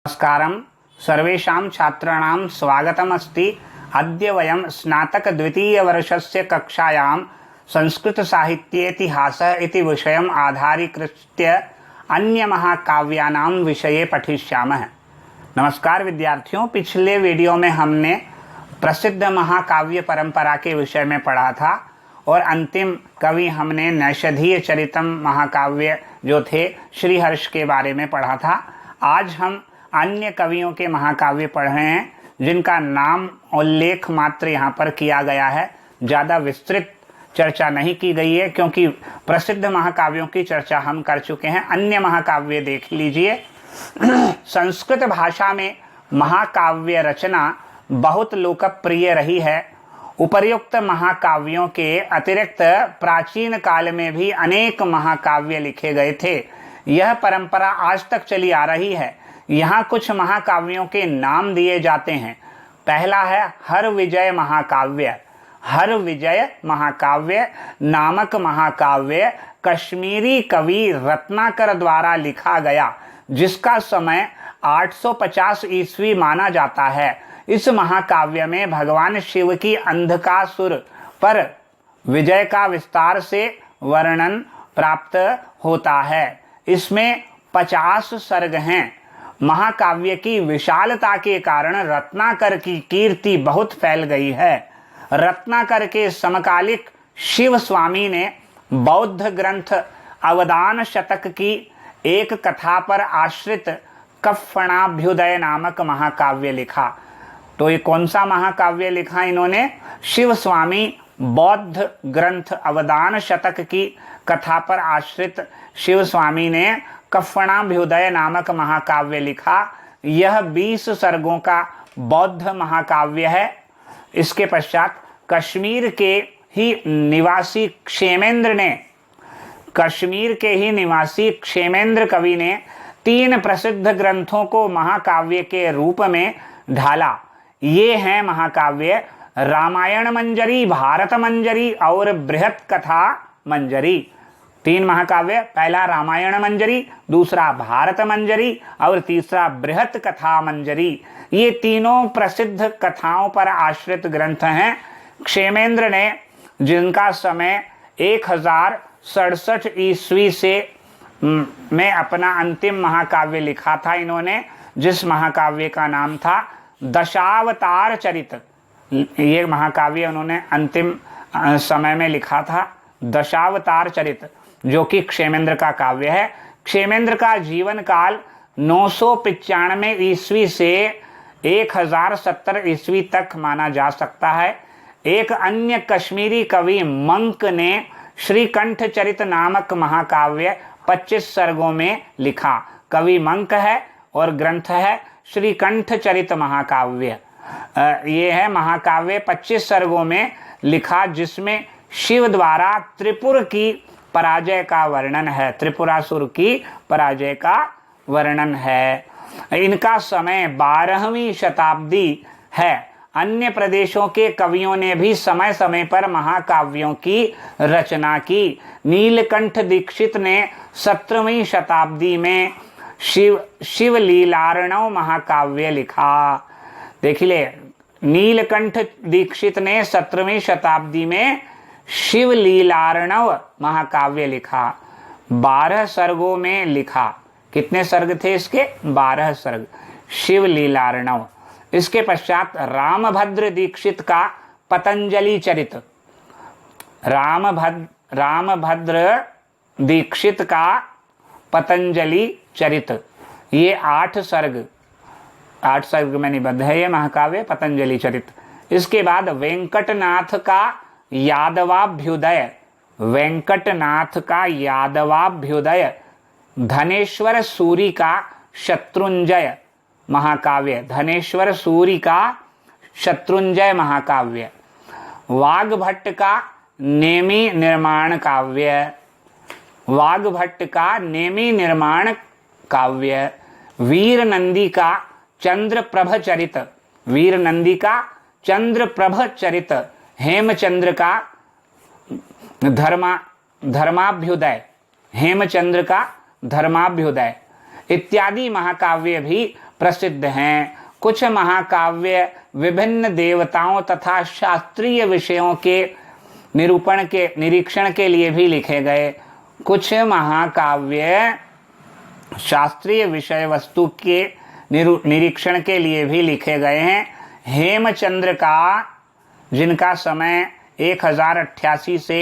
नमस्कारं सर्वेषां छात्राणां स्वागतमस्ति। अद्य वयं स्नातकद्वितीयवर्षस्य कक्षायां संस्कृतसाहित्येतिहासः इति विषयम् आधारीकृत्य अन्यमहाकाव्यानां विषये पठिष्यामः। नमस्कार विद्यार्थियों, पिछले वीडियो में हमने प्रसिद्ध महाकाव्य परंपरा के विषय में पढ़ा था और अंतिम कवि हमने नैषधीय चरितम महाकाव्य जो थे श्रीहर्ष के बारे में पढ़ा था। आज हम अन्य कवियों के महाकाव्य पढ़ रहे हैं जिनका नाम उल्लेख मात्र यहाँ पर किया गया है, ज़्यादा विस्तृत चर्चा नहीं की गई है क्योंकि प्रसिद्ध महाकाव्यों की चर्चा हम कर चुके हैं। अन्य महाकाव्य देख लीजिए। संस्कृत भाषा में महाकाव्य रचना बहुत लोकप्रिय रही है। उपर्युक्त महाकाव्यों के अतिरिक्त प्राचीन काल में भी अनेक महाकाव्य लिखे गए थे। यह परंपरा आज तक चली आ रही है। यहाँ कुछ महाकाव्यों के नाम दिए जाते हैं। पहला है हर विजय महाकाव्य। हर विजय महाकाव्य नामक महाकाव्य कश्मीरी कवि रत्नाकर द्वारा लिखा गया, जिसका समय 850 ईस्वी माना जाता है। इस महाकाव्य में भगवान शिव की अंधकासुर पर विजय का विस्तार से वर्णन प्राप्त होता है। इसमें 50 सर्ग हैं। महाकाव्य की विशालता के कारण रत्नाकर की कीर्ति बहुत फैल गई है। रत्नाकर के समकालिक शिव स्वामी ने बौद्ध ग्रंथ अवदान शतक की एक कथा पर आश्रित कफ्फणाभ्युदय नामक महाकाव्य लिखा। तो ये कौन सा महाकाव्य लिखा इन्होंने? शिव स्वामी बौद्ध ग्रंथ अवदान शतक की कथा पर आश्रित शिव स्वामी ने कफ्फणाभ्युदय नामक महाकाव्य लिखा। यह 20 सर्गों का बौद्ध महाकाव्य है। इसके पश्चात कश्मीर के ही निवासी क्षेमेंद्र कवि ने 3 प्रसिद्ध ग्रंथों को महाकाव्य के रूप में ढाला। ये हैं महाकाव्य रामायण मंजरी, भारत मंजरी और बृहत कथा मंजरी। 3 महाकाव्य, पहला रामायण मंजरी, दूसरा भारत मंजरी और तीसरा बृहत कथा मंजरी। ये तीनों प्रसिद्ध कथाओं पर आश्रित ग्रंथ हैं। क्षेमेंद्र ने, जिनका समय 1067 ईस्वी से में अपना अंतिम महाकाव्य लिखा था इन्होंने, जिस महाकाव्य का नाम था दशावतार चरित। ये महाकाव्य उन्होंने अंतिम समय में लिखा था, दशावतार चरित, जो कि क्षेमेंद्र का काव्य है। क्षेमेंद्र का जीवन काल 995 ईस्वी से 1070 ईस्वी तक माना जा सकता है। एक अन्य कश्मीरी कवि मंक ने श्रीकंठ चरित नामक महाकाव्य 25 सर्गों में लिखा। कवि मंक है और ग्रंथ है श्रीकंठ चरित महाकाव्य। ये है महाकाव्य 25 सर्गों में लिखा, जिसमें शिव द्वारा त्रिपुर की पराजय का वर्णन है। त्रिपुरासुर की पराजय का वर्णन है। इनका समय 12वीं शताब्दी है। अन्य प्रदेशों के कवियों ने भी समय समय पर महाकाव्यों की रचना की। नीलकंठ दीक्षित ने 17वीं शताब्दी में शिवलीलार्णव महाकाव्य लिखा। देखिए, नीलकंठ दीक्षित ने 17वीं शताब्दी में शिवलीलार्णव महाकाव्य लिखा। 12 सर्गों में लिखा। कितने सर्ग थे इसके? 12 सर्ग। शिवलीलार्णव। इसके पश्चात रामभद्र दीक्षित का पतंजलि चरित। रामभद्र दीक्षित का पतंजलि चरित, ये 8 सर्ग में निबद्ध है ये महाकाव्य पतंजलि चरित। इसके बाद वेंकटनाथ का यादवाभ्युदय, धनेश्वर सूरी का शत्रुंजय महाकाव्य, धनेश्वर सूरी का शत्रुंजय महाकाव्य। वाग्भट्ट का नेमी निर्माण काव्य। वीर नंदी का चंद्रप्रभ चरित। हेमचंद्र का धर्माभ्युदय इत्यादि महाकाव्य भी प्रसिद्ध हैं। कुछ महाकाव्य विभिन्न देवताओं तथा शास्त्रीय विषयों के निरीक्षण के लिए भी लिखे गए। कुछ महाकाव्य शास्त्रीय विषय वस्तु के निरीक्षण के लिए भी लिखे गए हैं। हेमचंद्र का, जिनका समय 1088 से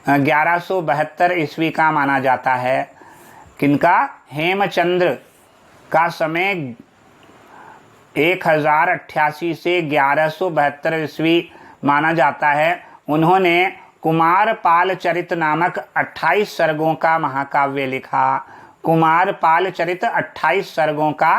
1172 ईस्वी का माना जाता है, किनका? हेमचंद्र का समय 1088 से 1172 ईस्वी माना जाता है। उन्होंने कुमारपाल चरित नामक 28 सर्गों का महाकाव्य लिखा। कुमारपाल चरित 28 सर्गों का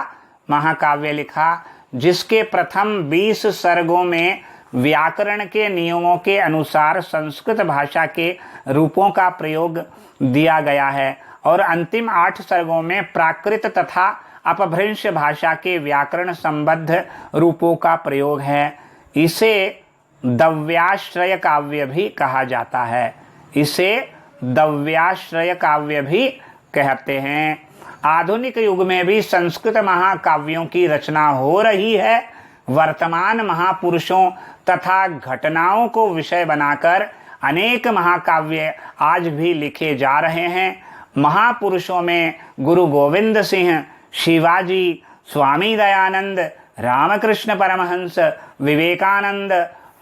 महाकाव्य लिखा, जिसके प्रथम 20 सर्गों में व्याकरण के नियमों के अनुसार संस्कृत भाषा के रूपों का प्रयोग दिया गया है और अंतिम 8 सर्गों में प्राकृत तथा अपभ्रंश भाषा के व्याकरण संबद्ध रूपों का प्रयोग है। इसे दव्याश्रय काव्य भी कहा जाता है। इसे दव्याश्रय काव्य भी कहते हैं। आधुनिक युग में भी संस्कृत महाकाव्यों की रचना हो रही है। वर्तमान महापुरुषों तथा घटनाओं को विषय बनाकर अनेक महाकाव्य आज भी लिखे जा रहे हैं। महापुरुषों में गुरु गोविंद सिंह, शिवाजी, स्वामी दयानंद, रामकृष्ण परमहंस, विवेकानंद,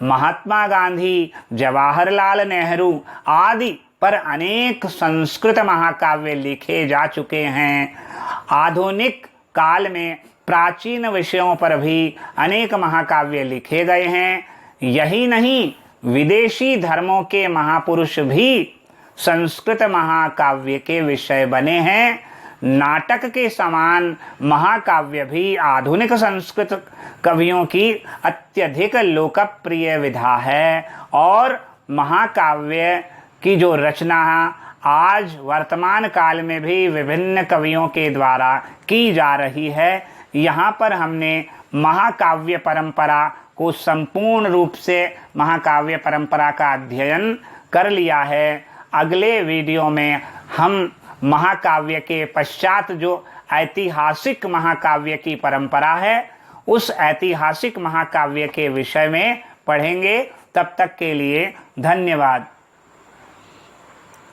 महात्मा गांधी, जवाहरलाल नेहरू आदि पर अनेक संस्कृत महाकाव्य लिखे जा चुके हैं। आधुनिक काल में प्राचीन विषयों पर भी अनेक महाकाव्य लिखे गए हैं। यही नहीं, विदेशी धर्मों के महापुरुष भी संस्कृत महाकाव्य के विषय बने हैं। नाटक के समान महाकाव्य भी आधुनिक संस्कृत कवियों की अत्यधिक लोकप्रिय विधा है और महाकाव्य की जो रचना आज वर्तमान काल में भी विभिन्न कवियों के द्वारा की जा रही है। यहाँ पर हमने महाकाव्य परंपरा को संपूर्ण रूप से महाकाव्य परंपरा का अध्ययन कर लिया है। अगले वीडियो में हम महाकाव्य के पश्चात जो ऐतिहासिक महाकाव्य की परंपरा है, उस ऐतिहासिक महाकाव्य के विषय में पढ़ेंगे। तब तक के लिए धन्यवाद।